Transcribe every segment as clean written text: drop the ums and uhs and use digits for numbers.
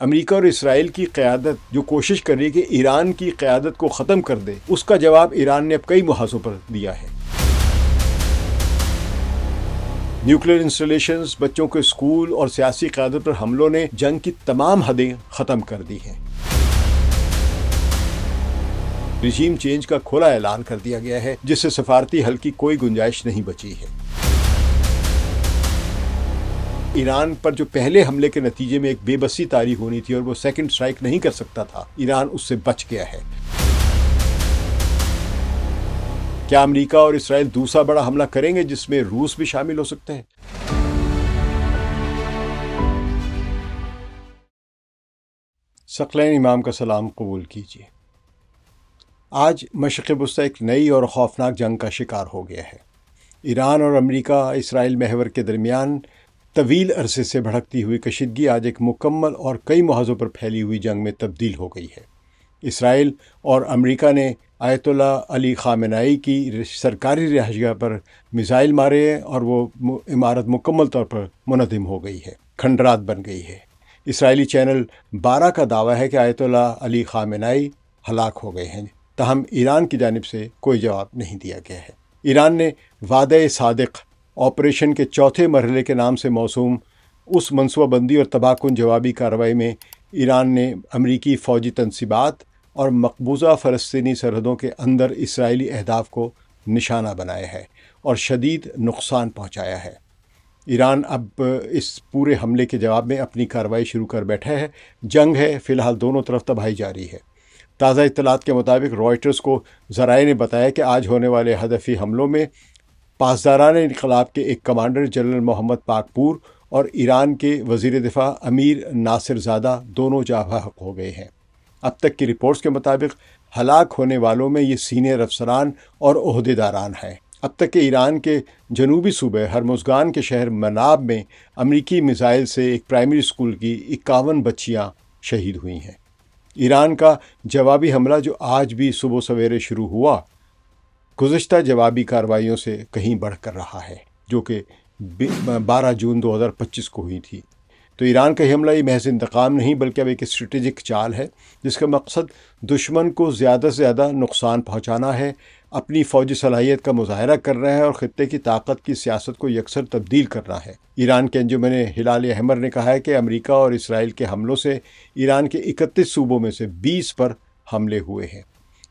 امریکہ اور اسرائیل کی قیادت جو کوشش کر رہی ہے کہ ایران کی قیادت کو ختم کر دے، اس کا جواب ایران نے اب کئی محاذوں پر دیا ہے۔ نیوکلیئر انسٹالیشنز، بچوں کے اسکول اور سیاسی قیادت پر حملوں نے جنگ کی تمام حدیں ختم کر دی ہیں۔ رجیم چینج کا کھلا اعلان کر دیا گیا ہے، جس سے سفارتی حل کی کوئی گنجائش نہیں بچی ہے۔ ایران پر جو پہلے حملے کے نتیجے میں ایک بے بسی طاری ہونی تھی اور وہ سیکنڈ سٹرائک نہیں کر سکتا تھا، ایران اس سے بچ گیا ہے۔ کیا امریکہ اور اسرائیل دوسرا بڑا حملہ کریں گے جس میں روس بھی شامل ہو سکتے ہیں؟ ثقلین امام کا سلام قبول کیجیے۔ آج مشرق وسطی ایک نئی اور خوفناک جنگ کا شکار ہو گیا ہے۔ ایران اور امریکہ اسرائیل محور کے درمیان طویل عرصے سے بھڑکتی ہوئی کشیدگی آج ایک مکمل اور کئی محاذوں پر پھیلی ہوئی جنگ میں تبدیل ہو گئی ہے۔ اسرائیل اور امریکہ نے آیت اللہ علی خامنہئی کی سرکاری رہائش گاہ پر میزائل مارے ہیں اور وہ عمارت مکمل طور پر منہدم ہو گئی ہے، کھنڈرات بن گئی ہے۔ اسرائیلی چینل 12 کا دعویٰ ہے کہ آیت اللہ علی خامنہئی ہلاک ہو گئے ہیں، تاہم ایران کی جانب سے کوئی جواب نہیں دیا گیا ہے۔ ایران نے وعدہ صادق آپریشن کے چوتھے مرحلے کے نام سے موسوم اس منصوبہ بندی اور تباہ کن جوابی کارروائی میں ایران نے امریکی فوجی تنصیبات اور مقبوضہ فلسطینی سرحدوں کے اندر اسرائیلی اہداف کو نشانہ بنایا ہے اور شدید نقصان پہنچایا ہے۔ ایران اب اس پورے حملے کے جواب میں اپنی کارروائی شروع کر بیٹھا ہے۔ جنگ ہے، فی الحال دونوں طرف تباہی جاری ہے۔ تازہ اطلاعات کے مطابق رائٹرز کو ذرائع نے بتایا کہ آج ہونے والے ہدفی حملوں میں پاسداران انقلاب کے ایک کمانڈر جنرل محمد پاکپور اور ایران کے وزیر دفاع امیر ناصر زادہ دونوں جاں بحق ہو گئے ہیں۔ اب تک کی رپورٹس کے مطابق ہلاک ہونے والوں میں یہ سینئر افسران اور عہدیداران ہیں۔ اب تک کہ ایران کے جنوبی صوبے ہرمزگان کے شہر مناب میں امریکی میزائل سے ایک پرائمری اسکول کی 51 بچیاں شہید ہوئی ہیں۔ ایران کا جوابی حملہ جو آج بھی صبح سویرے شروع ہوا، گزشتہ جوابی کارروائیوں سے کہیں بڑھ کر رہا ہے، جو کہ 12 جون 2025 کو ہوئی تھی۔ تو ایران کا حملہ یہ محض انتقام نہیں بلکہ اب ایک اسٹریٹجک چال ہے جس کا مقصد دشمن کو زیادہ سے زیادہ نقصان پہنچانا ہے، اپنی فوجی صلاحیت کا مظاہرہ کرنا ہے اور خطے کی طاقت کی سیاست کو یکسر تبدیل کرنا ہے۔ ایران کے انجمن ہلال احمر نے کہا ہے کہ امریکہ اور اسرائیل کے حملوں سے ایران کے 31 صوبوں میں سے 20 پر حملے ہوئے ہیں۔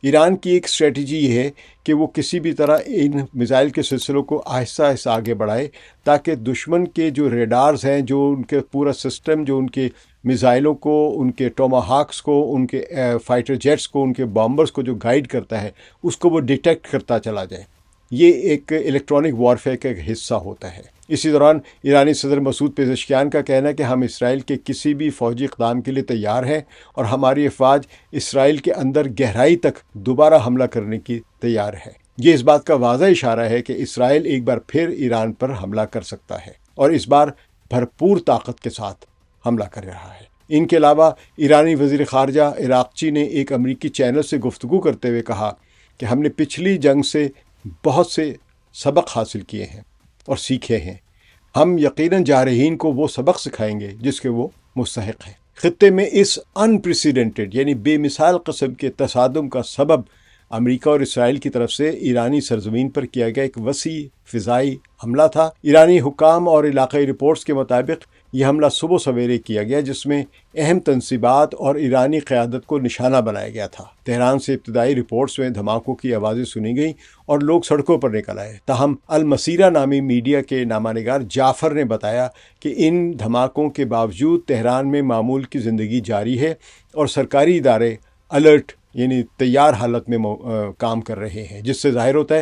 ایران کی ایک اسٹریٹجی یہ ہے کہ وہ کسی بھی طرح ان میزائل کے سلسلوں کو آہستہ آہستہ آگے بڑھائے تاکہ دشمن کے جو ریڈارز ہیں، جو ان کے پورا سسٹم، جو ان کے میزائلوں کو، ان کے ٹوماہاکس کو، ان کے فائٹر جیٹس کو، ان کے بامبرز کو جو گائیڈ کرتا ہے، اس کو وہ ڈیٹیکٹ کرتا چلا جائے۔ یہ ایک الیکٹرانک وارفیئر کا ایک حصہ ہوتا ہے۔ اسی دوران ایرانی صدر مسعود پزشکیان کا کہنا ہے کہ ہم اسرائیل کے کسی بھی فوجی اقدام کے لیے تیار ہیں اور ہماری افواج اسرائیل کے اندر گہرائی تک دوبارہ حملہ کرنے کی تیار ہے۔ یہ اس بات کا واضح اشارہ ہے کہ اسرائیل ایک بار پھر ایران پر حملہ کر سکتا ہے اور اس بار بھرپور طاقت کے ساتھ حملہ کر رہا ہے۔ ان کے علاوہ ایرانی وزیر خارجہ عراقچی نے ایک امریکی چینل سے گفتگو کرتے ہوئے کہا کہ ہم نے پچھلی جنگ سے بہت سے سبق حاصل کیے ہیں اور سیکھے ہیں۔ ہم یقیناً جارحین کو وہ سبق سکھائیں گے جس کے وہ مستحق ہیں۔ خطے میں اس انپریسیڈنٹڈ یعنی بے مثال قسم کے تصادم کا سبب امریکہ اور اسرائیل کی طرف سے ایرانی سرزمین پر کیا گیا ایک وسیع فضائی حملہ تھا۔ ایرانی حکام اور علاقائی رپورٹس کے مطابق یہ حملہ صبح سویرے کیا گیا جس میں اہم تنصیبات اور ایرانی قیادت کو نشانہ بنایا گیا تھا۔ تہران سے ابتدائی رپورٹس میں دھماکوں کی آوازیں سنی گئیں اور لوگ سڑکوں پر نکل آئے، تاہم المسیرہ نامی میڈیا کے نامہ نگار جعفر نے بتایا کہ ان دھماکوں کے باوجود تہران میں معمول کی زندگی جاری ہے اور سرکاری ادارے الرٹ یعنی تیار حالت میں کام کر رہے ہیں، جس سے ظاہر ہوتا ہے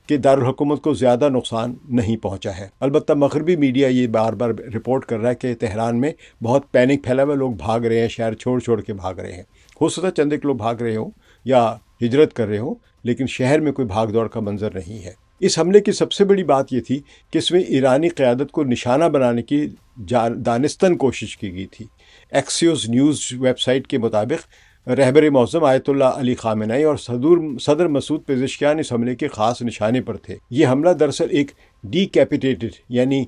کہ دارالحکومت کو زیادہ نقصان نہیں پہنچا ہے۔ البتہ مغربی میڈیا یہ بار بار رپورٹ کر رہا ہے کہ تہران میں بہت پینک پھیلا ہوا، لوگ بھاگ رہے ہیں، شہر چھوڑ چھوڑ کے بھاگ رہے ہیں۔ ہو سکتا ہے چند ایک لوگ بھاگ رہے ہوں یا ہجرت کر رہے ہوں، لیکن شہر میں کوئی بھاگ دوڑ کا منظر نہیں ہے۔ اس حملے کی سب سے بڑی بات یہ تھی کہ اس میں ایرانی قیادت کو نشانہ بنانے کی دانستاً کوشش کی گئی تھی۔ ایکسیوس نیوز ویب سائٹ کے مطابق رہبر معظم آیت اللہ علی خامنہئی اور صدر مسعود پزشکیان اس حملے کے خاص نشانے پر تھے۔ یہ حملہ دراصل ایک ڈی کیپیٹیٹڈ یعنی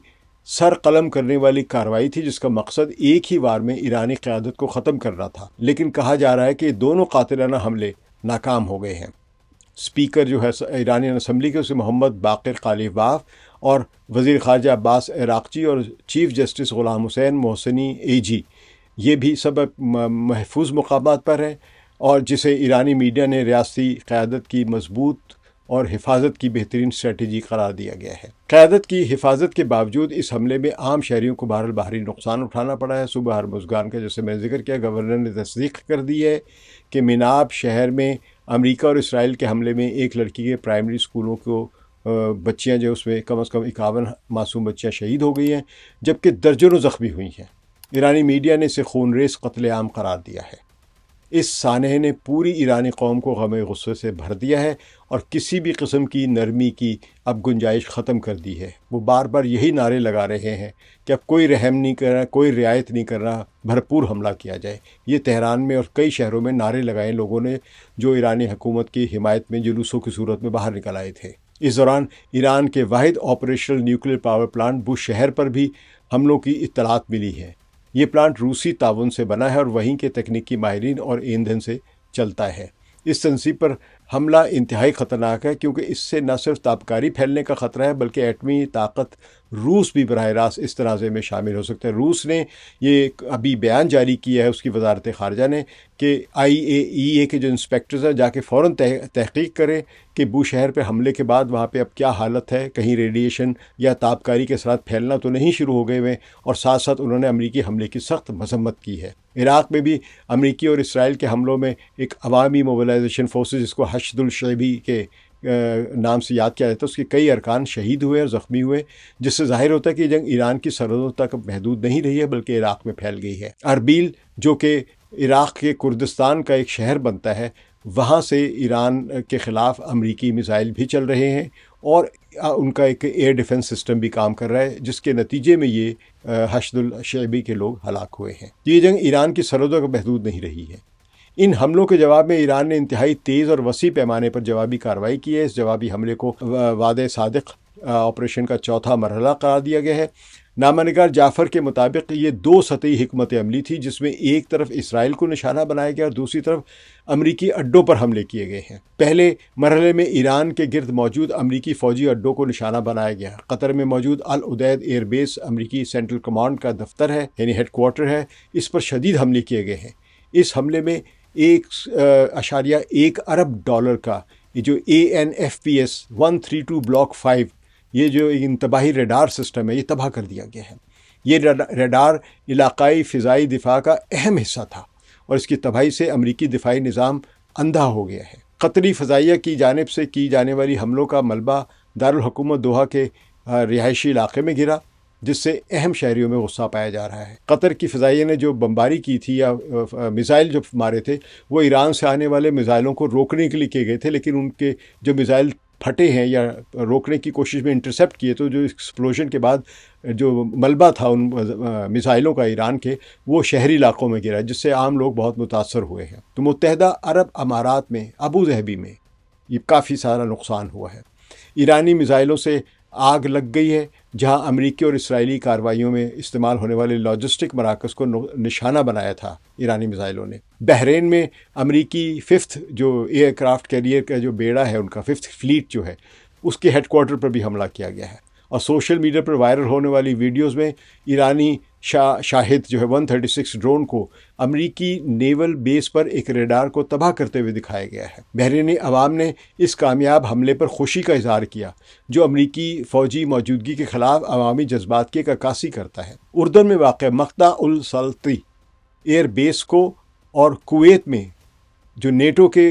سر قلم کرنے والی کارروائی تھی جس کا مقصد ایک ہی بار میں ایرانی قیادت کو ختم کرنا تھا، لیکن کہا جا رہا ہے کہ دونوں قاتلانہ حملے ناکام ہو گئے ہیں۔ اسپیکر جو ہے ایرانی اسمبلی کے، اسے محمد باقر قالیباف، اور وزیر خارجہ عباس عراقچی اور چیف جسٹس غلام حسین محسنی اے جی، یہ بھی سب محفوظ مقامات پر ہیں، اور جسے ایرانی میڈیا نے ریاستی قیادت کی مضبوط اور حفاظت کی بہترین اسٹریٹجی قرار دیا گیا ہے۔ قیادت کی حفاظت کے باوجود اس حملے میں عام شہریوں کو بہرحال باہری نقصان اٹھانا پڑا ہے۔ صوبہ ہرمزگان کا جیسے میں نے ذکر کیا، گورنر نے تصدیق کر دی ہے کہ مناب شہر میں امریکہ اور اسرائیل کے حملے میں ایک لڑکی کے پرائمری اسکولوں کو بچیاں جو اس میں کم از کم 51 معصوم بچیاں شہید ہو گئی ہیں، جبکہ درجنوں زخمی ہوئی ہیں۔ ایرانی میڈیا نے اسے خونریز قتل عام قرار دیا ہے۔ اس سانحے نے پوری ایرانی قوم کو غم غصے سے بھر دیا ہے اور کسی بھی قسم کی نرمی کی اب گنجائش ختم کر دی ہے۔ وہ بار بار یہی نعرے لگا رہے ہیں کہ اب کوئی رحم نہیں کر رہا، کوئی رعایت نہیں کر رہا، بھرپور حملہ کیا جائے۔ یہ تہران میں اور کئی شہروں میں نعرے لگائے لوگوں نے جو ایرانی حکومت کی حمایت میں جلوسوں کی صورت میں باہر نکل آئے تھے۔ اس دوران ایران کے واحد آپریشنل نیوکلیئر پاور پلانٹ بوش شہر پر بھی حملوں کی اطلاعات ملی ہے۔ یہ پلانٹ روسی تعاون سے بنا ہے اور وہیں کے تکنیکی ماہرین اور ایندھن سے چلتا ہے۔ اس تنصیب پر حملہ انتہائی خطرناک ہے کیونکہ اس سے نہ صرف تابکاری پھیلنے کا خطرہ ہے بلکہ ایٹمی طاقت روس بھی براہ راست اس تنازع میں شامل ہو سکتا ہے۔ روس نے یہ ابھی بیان جاری کیا ہے، اس کی وزارت خارجہ نے، کہ IAEA کے جو انسپیکٹرز ہیں جا کے فوراً تحقیق کریں کہ بو شہر پہ حملے کے بعد وہاں پہ اب کیا حالت ہے، کہیں ریڈیشن یا تابکاری کے اثرات پھیلنا تو نہیں شروع ہو گئے ہوئے، اور ساتھ ساتھ انہوں نے امریکی حملے کی سخت مذمت کی ہے۔ عراق میں بھی امریکی اور اسرائیل کے حملوں میں ایک عوامی موبلائزیشن فورسز جس کو حشد الشعبی کے نام سے یاد کیا جاتا ہے، اس کے کئی ارکان شہید ہوئے اور زخمی ہوئے، جس سے ظاہر ہوتا ہے کہ یہ جنگ ایران کی سرحدوں تک محدود نہیں رہی ہے بلکہ عراق میں پھیل گئی ہے۔ اربیل جو کہ عراق کے کردستان کا ایک شہر بنتا ہے، وہاں سے ایران کے خلاف امریکی میزائل بھی چل رہے ہیں اور ان کا ایک ایئر ڈیفنس سسٹم بھی کام کر رہا ہے، جس کے نتیجے میں یہ حشد الشعبی کے لوگ ہلاک ہوئے ہیں۔ یہ جنگ ایران کی سرحدوں تک محدود نہیں رہی ہے۔ ان حملوں کے جواب میں ایران نے انتہائی تیز اور وسیع پیمانے پر جوابی کارروائی کی ہے۔ اس جوابی حملے کو وعدہ صادق آپریشن کا چوتھا مرحلہ قرار دیا گیا ہے۔ نامہ نگار جعفر کے مطابق یہ 2 سطحی حکمت عملی تھی، جس میں ایک طرف اسرائیل کو نشانہ بنایا گیا اور دوسری طرف امریکی اڈوں پر حملے کیے گئے ہیں۔ پہلے مرحلے میں ایران کے گرد موجود امریکی فوجی اڈوں کو نشانہ بنایا گیا۔ قطر میں موجود العدید ایئر بیس امریکی سینٹرل کمانڈ کا دفتر ہے، یعنی ہیڈ کوارٹر ہے، اس پر شدید حملے کیے گئے ہیں۔ اس حملے میں 1.1 ارب ڈالر کا یہ جو ANFPS 132 بلاک 5 یہ جو انتباہی ریڈار سسٹم ہے، یہ تباہ کر دیا گیا ہے۔ یہ ریڈار علاقائی فضائی دفاع کا اہم حصہ تھا اور اس کی تباہی سے امریکی دفاعی نظام اندھا ہو گیا ہے۔ قطری فضائیہ کی جانب سے کی جانے والی حملوں کا ملبہ دارالحکومت دوحہ کے رہائشی علاقے میں گرا، جس سے اہم شہریوں میں غصہ پایا جا رہا ہے۔ قطر کی فضائیہ نے جو بمباری کی تھی یا میزائل جو مارے تھے، وہ ایران سے آنے والے میزائلوں کو روکنے کے لیے کیے گئے تھے، لیکن ان کے جو میزائل پھٹے ہیں یا روکنے کی کوشش میں انٹرسیپٹ کیے، تو جو ایکسپلوژن کے بعد جو ملبہ تھا ان میزائلوں کا ایران کے، وہ شہری علاقوں میں گرا، جس سے عام لوگ بہت متاثر ہوئے ہیں۔ تو متحدہ عرب امارات میں ابو ظہبی میں یہ کافی سارا نقصان ہوا ہے۔ ایرانی میزائلوں سے آگ لگ گئی ہے، جہاں امریکی اور اسرائیلی کارروائیوں میں استعمال ہونے والے لاجسٹک مراکز کو نشانہ بنایا تھا ایرانی میزائلوں نے۔ بحرین میں امریکی 5th جو ایئر کرافٹ کیریئر کا جو بیڑا ہے، ان کا 5th فلیٹ جو ہے، اس کے ہیڈ کوارٹر پر بھی حملہ کیا گیا ہے۔ اور سوشل میڈیا پر وائرل ہونے والی ویڈیوز میں ایرانی شاہد جو ہے 136 ڈرون کو امریکی نیول بیس پر ایک ریڈار کو تباہ کرتے ہوئے دکھایا گیا ہے۔ بحرینی عوام نے اس کامیاب حملے پر خوشی کا اظہار کیا، جو امریکی فوجی موجودگی کے خلاف عوامی جذبات کی عکاسی کرتا ہے۔ اردن میں واقع مقطع السلطی ایئر بیس کو اور کویت میں جو نیٹو کے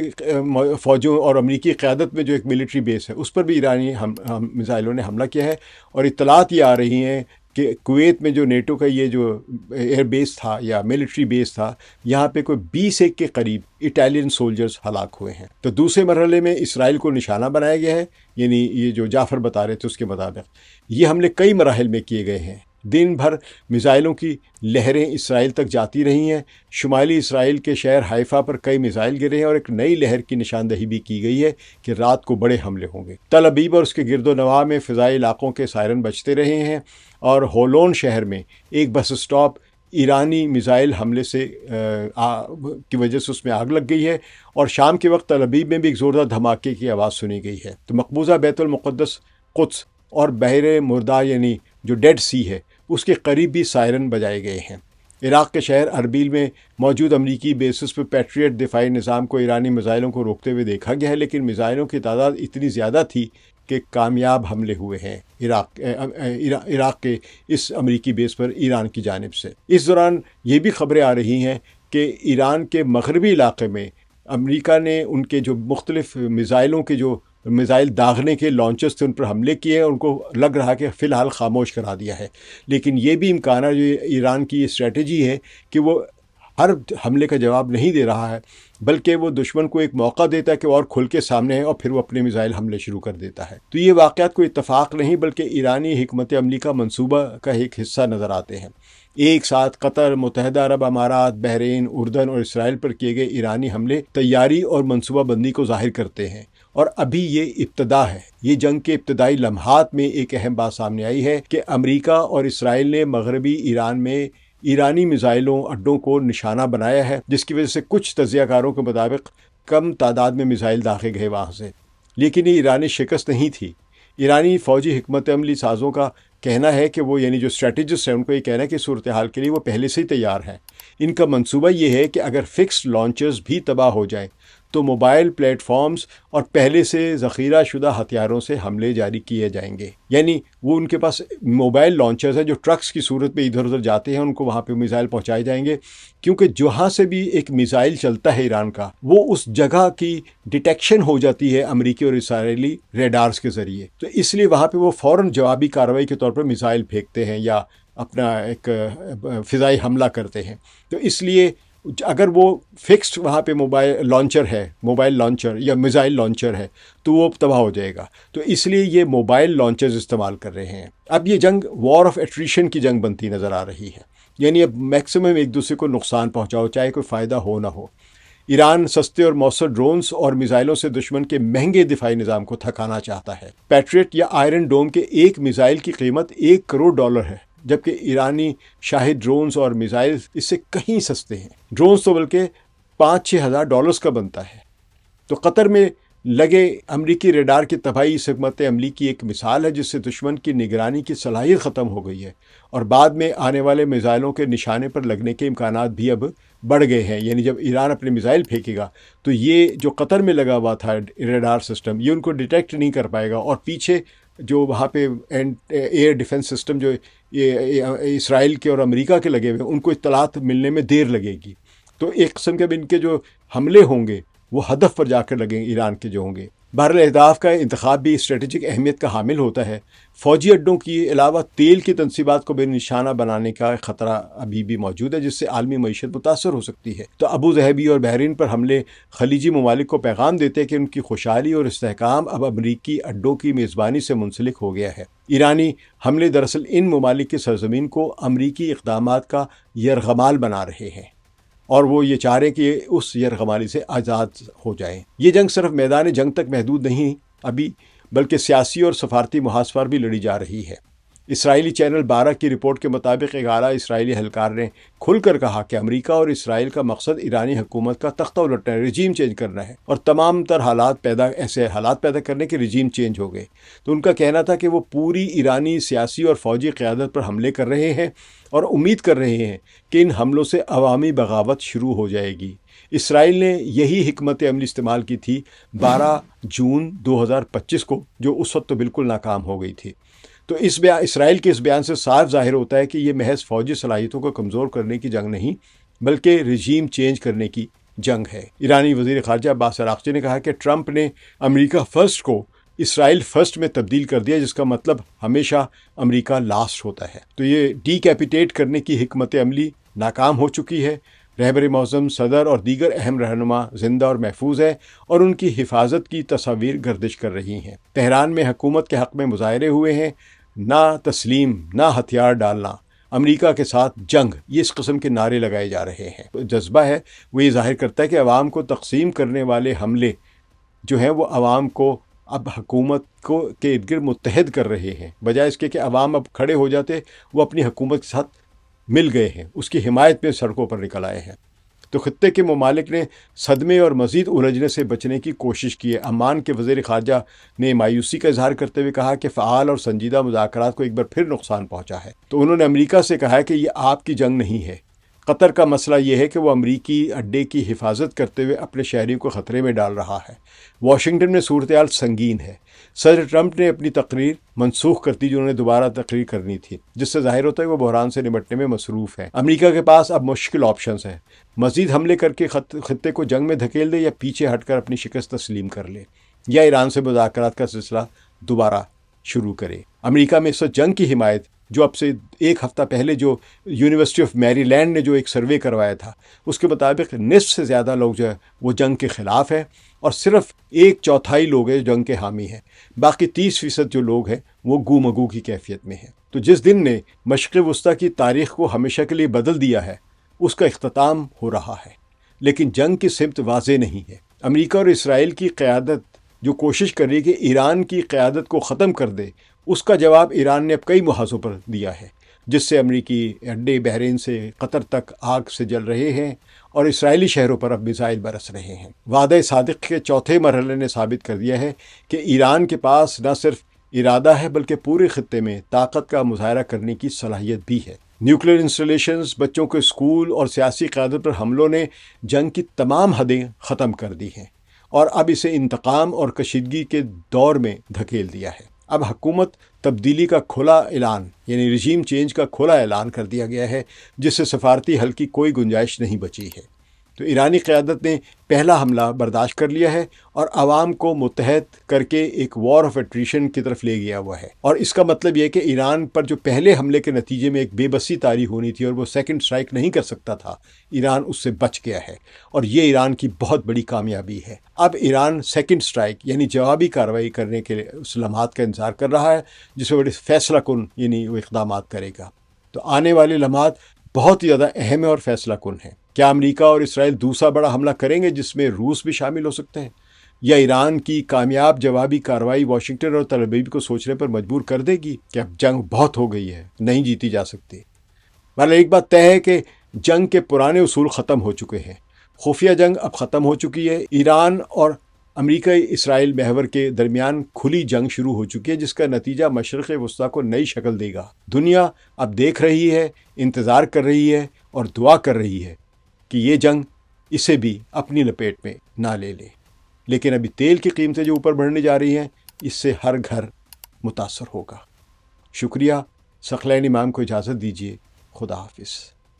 فوجوں اور امریکی قیادت میں جو ایک ملٹری بیس ہے، اس پر بھی ایرانی میزائلوں نے حملہ کیا ہے۔ اور اطلاعات یہ آ رہی ہیں کہ کویت میں جو نیٹو کا یہ جو ایئر بیس تھا یا ملٹری بیس تھا، یہاں پہ کوئی 20 کے قریب اٹالین سولجرز ہلاک ہوئے ہیں۔ تو دوسرے مرحلے میں اسرائیل کو نشانہ بنایا گیا ہے، یعنی یہ جو جعفر بتا رہے تھے اس کے مطابق یہ حملے کئی مراحل میں کیے گئے ہیں۔ دن بھر میزائلوں کی لہریں اسرائیل تک جاتی رہی ہیں۔ شمالی اسرائیل کے شہر حیفا پر کئی میزائل گرے ہیں اور ایک نئی لہر کی نشاندہی بھی کی گئی ہے کہ رات کو بڑے حملے ہوں گے۔ تل ابیب اور اس کے گرد و نواح میں فضائی علاقوں کے سائرن بجتے رہے ہیں اور ہولون شہر میں ایک بس اسٹاپ ایرانی میزائل حملے کی وجہ سے اس میں آگ لگ گئی ہے، اور شام کے وقت تل ابیب میں بھی ایک زوردار دھماکے کی آواز سنی گئی ہے۔ تو مقبوضہ بیت المقدس، قدس اور بحر مردہ یعنی جو ڈیڈ سی ہے اس کے قریب بھی سائرن بجائے گئے ہیں۔ عراق کے شہر اربیل میں موجود امریکی بیسز پہ پیٹریٹ دفاعی نظام کو ایرانی میزائلوں کو روکتے ہوئے دیکھا گیا ہے، لیکن میزائلوں کی تعداد اتنی زیادہ تھی کہ کامیاب حملے ہوئے ہیں عراق کے اس امریکی بیس پر ایران کی جانب سے۔ اس دوران یہ بھی خبریں آ رہی ہیں کہ ایران کے مغربی علاقے میں امریکہ نے ان کے جو مختلف میزائلوں کے جو میزائل داغنے کے لانچرز تھے ان پر حملے کیے، ان کو لگ رہا کہ فی الحال خاموش کرا دیا ہے۔ لیکن یہ بھی امکان ہے، جو ایران کی اسٹریٹجی ہے کہ وہ ہر حملے کا جواب نہیں دے رہا ہے، بلکہ وہ دشمن کو ایک موقع دیتا ہے کہ وہ اور کھل کے سامنے ہے اور پھر وہ اپنے میزائل حملے شروع کر دیتا ہے۔ تو یہ واقعات کوئی اتفاق نہیں بلکہ ایرانی حکمت عملی کا منصوبہ کا ایک حصہ نظر آتے ہیں۔ ایک ساتھ قطر، متحدہ عرب امارات، بحرین، اردن اور اسرائیل پر کیے گئے ایرانی حملے تیاری اور منصوبہ بندی کو ظاہر کرتے ہیں، اور ابھی یہ ابتدا ہے۔ یہ جنگ کے ابتدائی لمحات میں ایک اہم بات سامنے آئی ہے کہ امریکہ اور اسرائیل نے مغربی ایران میں ایرانی میزائلوں اڈوں کو نشانہ بنایا ہے، جس کی وجہ سے کچھ تجزیہ کاروں کے مطابق کم تعداد میں میزائل داغے گئے وہاں سے، لیکن یہ ایرانی شکست نہیں تھی۔ ایرانی فوجی حکمت عملی سازوں کا کہنا ہے کہ وہ یعنی جو اسٹریٹجسٹ ہیں ان کو یہ کہنا ہے کہ صورتحال کے لیے وہ پہلے سے ہی تیار ہیں۔ ان کا منصوبہ یہ ہے کہ اگر فکسڈ لانچرز بھی تباہ ہو جائیں تو موبائل پلیٹ فارمز اور پہلے سے ذخیرہ شدہ ہتھیاروں سے حملے جاری کیے جائیں گے۔ یعنی وہ ان کے پاس موبائل لانچرز ہیں جو ٹرکس کی صورت میں ادھر ادھر جاتے ہیں، ان کو وہاں پہ میزائل پہنچائے جائیں گے، کیونکہ جہاں سے بھی ایک میزائل چلتا ہے ایران کا، وہ اس جگہ کی ڈیٹیکشن ہو جاتی ہے امریکی اور اسرائیلی ریڈارز کے ذریعے، تو اس لیے وہاں پہ وہ فوراً جوابی کارروائی کے طور پر میزائل پھینکتے ہیں یا اپنا ایک فضائی حملہ کرتے ہیں۔ تو اس لیے اگر وہ فکسڈ وہاں پہ موبائل لانچر یا میزائل لانچر ہے تو وہ تباہ ہو جائے گا، تو اس لیے یہ موبائل لانچرز استعمال کر رہے ہیں۔ اب یہ جنگ وار آف ایٹریشن کی جنگ بنتی نظر آ رہی ہے، یعنی اب میکسیمم ایک دوسرے کو نقصان پہنچاؤ چاہے کوئی فائدہ ہو نہ ہو۔ ایران سستے اور مؤثر ڈرونز اور میزائلوں سے دشمن کے مہنگے دفاعی نظام کو تھکانا چاہتا ہے۔ پیٹریٹ یا آئرن ڈوم کے ایک میزائل کی قیمت $1 کروڑ ہے، جبکہ ایرانی شاہد ڈرونز اور میزائل اس سے کہیں سستے ہیں۔ ڈرونز تو بلکہ $5-6 ہزار کا بنتا ہے۔ تو قطر میں لگے امریکی ریڈار کی تباہی اس حکمت عملی کی ایک مثال ہے جس سے دشمن کی نگرانی کی صلاحیت ختم ہو گئی ہے، اور بعد میں آنے والے میزائلوں کے نشانے پر لگنے کے امکانات بھی اب بڑھ گئے ہیں۔ یعنی جب ایران اپنے میزائل پھینکے گا تو یہ جو قطر میں لگا ہوا تھا ریڈار سسٹم، یہ ان کو ڈیٹیکٹ نہیں کر پائے گا، اور پیچھے جو وہاں پہ ایئر ڈیفنس سسٹم جو اسرائیل کے اور امریکہ کے لگے ہوئے ان کو اطلاعات ملنے میں دیر لگے گی، تو ایک قسم کے اب ان کے جو حملے ہوں گے وہ ہدف پر جا کر لگیں ایران کے جو ہوں گے۔ بہرحال اہداف کا انتخاب بھی اسٹریٹجک اہمیت کا حامل ہوتا ہے۔ فوجی اڈوں کے علاوہ تیل کی تنصیبات کو بے نشانہ بنانے کا خطرہ ابھی بھی موجود ہے، جس سے عالمی معیشت متاثر ہو سکتی ہے۔ تو ابو ظہبی اور بحرین پر حملے خلیجی ممالک کو پیغام دیتے ہیں کہ ان کی خوشحالی اور استحکام اب امریکی اڈوں کی میزبانی سے منسلک ہو گیا ہے۔ ایرانی حملے دراصل ان ممالک کی سرزمین کو امریکی اقدامات کا یرغمال بنا رہے ہیں، اور وہ یہ چاہ رہے ہیں کہ اس یرغمالی سے آزاد ہو جائیں۔ یہ جنگ صرف میدان جنگ تک محدود نہیں ابھی، بلکہ سیاسی اور سفارتی محاذ پر بھی لڑی جا رہی ہے۔ اسرائیلی چینل 12 کی رپورٹ کے مطابق ایک اعلیٰ اسرائیلی اہلکار نے کھل کر کہا کہ امریکہ اور اسرائیل کا مقصد ایرانی حکومت کا تختہ الٹنا ہے، رجیم چینج کرنا ہے، اور تمام تر ایسے حالات پیدا کرنے کے رجیم چینج ہو گئے۔ تو ان کا کہنا تھا کہ وہ پوری ایرانی سیاسی اور فوجی قیادت پر حملے کر رہے ہیں اور امید کر رہے ہیں کہ ان حملوں سے عوامی بغاوت شروع ہو جائے گی۔ اسرائیل نے یہی حکمت عملی استعمال کی تھی 12 جون 2025 کو، جو اس وقت تو بالکل ناکام ہو گئی تھی۔ تو اسرائیل کے اس بیان سے صاف ظاہر ہوتا ہے کہ یہ محض فوجی صلاحیتوں کو کمزور کرنے کی جنگ نہیں بلکہ رجیم چینج کرنے کی جنگ ہے۔ ایرانی وزیر خارجہ عباس عراقچی نے کہا کہ ٹرمپ نے امریکہ فرسٹ کو اسرائیل فرسٹ میں تبدیل کر دیا، جس کا مطلب ہمیشہ امریکہ لاسٹ ہوتا ہے۔ تو یہ ڈی کیپیٹیٹ کرنے کی حکمت عملی ناکام ہو چکی ہے۔ رہبر معظم، صدر اور دیگر اہم رہنما زندہ اور محفوظ ہیں اور ان کی حفاظت کی تصاویر گردش کر رہی ہیں۔ تہران میں حکومت کے حق میں مظاہرے ہوئے ہیں۔ نہ تسلیم، نہ ہتھیار ڈالنا، امریکہ کے ساتھ جنگ، یہ اس قسم کے نعرے لگائے جا رہے ہیں۔ جذبہ ہے وہ یہ ظاہر کرتا ہے کہ عوام کو تقسیم کرنے والے حملے جو ہیں وہ عوام کو اب حکومت کے ارد گرد متحد کر رہے ہیں، بجائے اس کے کہ عوام اب کھڑے ہو جاتے، وہ اپنی حکومت کے ساتھ مل گئے ہیں، اس کی حمایت میں سڑکوں پر نکل آئے ہیں۔ تو خطے کے ممالک نے صدمے اور مزید الجھنے سے بچنے کی کوشش کی ہے۔ عمان کے وزیر خارجہ نے مایوسی کا اظہار کرتے ہوئے کہا کہ فعال اور سنجیدہ مذاکرات کو ایک بار پھر نقصان پہنچا ہے۔ تو انہوں نے امریکہ سے کہا کہ یہ آپ کی جنگ نہیں ہے۔ قطر کا مسئلہ یہ ہے کہ وہ امریکی اڈے کی حفاظت کرتے ہوئے اپنے شہریوں کو خطرے میں ڈال رہا ہے۔ واشنگٹن میں صورتحال سنگین ہے۔ صدر ٹرمپ نے اپنی تقریر منسوخ کر دی جو انہوں نے دوبارہ تقریر کرنی تھی، جس سے ظاہر ہوتا ہے کہ وہ بحران سے نمٹنے میں مصروف ہے۔ امریکہ کے پاس اب مشکل آپشنز ہیں، مزید حملے کر کے خطے کو جنگ میں دھکیل دے، یا پیچھے ہٹ کر اپنی شکست تسلیم کر لے، یا ایران سے مذاکرات کا سلسلہ دوبارہ شروع کرے۔ امریکہ میں اس وقت جنگ کی حمایت، جو اب سے ایک ہفتہ پہلے جو یونیورسٹی آف میری لینڈ نے جو ایک سروے کروایا تھا، اس کے مطابق نصف سے زیادہ لوگ جو ہے وہ جنگ کے خلاف ہیں، اور صرف 1/4 لوگ ہیں جو جنگ کے حامی ہیں۔ باقی 30% جو لوگ ہیں وہ گو مگو کی کیفیت میں ہیں۔ تو جس دن نے مشرق وسطیٰ کی تاریخ کو ہمیشہ کے لیے بدل دیا ہے، اس کا اختتام ہو رہا ہے، لیکن جنگ کی سمت واضح نہیں ہے۔ امریکہ اور اسرائیل کی قیادت جو کوشش کر رہی ہے کہ ایران کی قیادت کو ختم کر دے، اس کا جواب ایران نے اب کئی محاذوں پر دیا ہے، جس سے امریکی اڈے بحرین سے قطر تک آگ سے جل رہے ہیں، اور اسرائیلی شہروں پر اب میزائل برس رہے ہیں۔ وعدہ صادق کے چوتھے مرحلے نے ثابت کر دیا ہے کہ ایران کے پاس نہ صرف ارادہ ہے بلکہ پورے خطے میں طاقت کا مظاہرہ کرنے کی صلاحیت بھی ہے۔ نیوکلیئر انسٹالیشنز، بچوں کے اسکول اور سیاسی قیادت پر حملوں نے جنگ کی تمام حدیں ختم کر دی ہیں، اور اب اسے انتقام اور کشیدگی کے دور میں دھکیل دیا ہے۔ اب حکومت تبدیلی کا کھلا اعلان، یعنی رجیم چینج کا کھلا اعلان کر دیا گیا ہے، جس سے سفارتی حل کی کوئی گنجائش نہیں بچی ہے۔ تو ایرانی قیادت نے پہلا حملہ برداشت کر لیا ہے اور عوام کو متحد کر کے ایک وار آف ایٹریشن کی طرف لے گیا ہوا ہے، اور اس کا مطلب یہ ہے کہ ایران پر جو پہلے حملے کے نتیجے میں ایک بے بسی طاری ہونی تھی اور وہ سیکنڈ سٹرائک نہیں کر سکتا تھا، ایران اس سے بچ گیا ہے، اور یہ ایران کی بہت بڑی کامیابی ہے۔ اب ایران سیکنڈ سٹرائک یعنی جوابی کارروائی کرنے کے اس لمحات کا انتظار کر رہا ہے، جس میں بڑے فیصلہ کن یعنی وہ اقدامات کرے گا۔ تو آنے والے لمحات بہت ہی زیادہ اہم اور فیصلہ کن ہیں۔ کیا امریکہ اور اسرائیل دوسرا بڑا حملہ کریں گے جس میں روس بھی شامل ہو سکتے ہیں، یا ایران کی کامیاب جوابی کارروائی واشنگٹن اور تل ابیب کو سوچنے پر مجبور کر دے گی کہ اب جنگ بہت ہو گئی ہے، نہیں جیتی جا سکتی؟ مگر ایک بات طے ہے کہ جنگ کے پرانے اصول ختم ہو چکے ہیں، خفیہ جنگ اب ختم ہو چکی ہے۔ ایران اور امریکہ اسرائیل محور کے درمیان کھلی جنگ شروع ہو چکی ہے، جس کا نتیجہ مشرق وسطیٰ کو نئی شکل دے گا۔ دنیا اب دیکھ رہی ہے، انتظار کر رہی ہے اور دعا کر رہی ہے کہ یہ جنگ اسے بھی اپنی لپیٹ میں نہ لے لے۔ لیکن ابھی تیل کی قیمتیں جو اوپر بڑھنے جا رہی ہیں، اس سے ہر گھر متاثر ہوگا۔ شکریہ۔ ثقلین امام کو اجازت دیجیے۔ خدا حافظ۔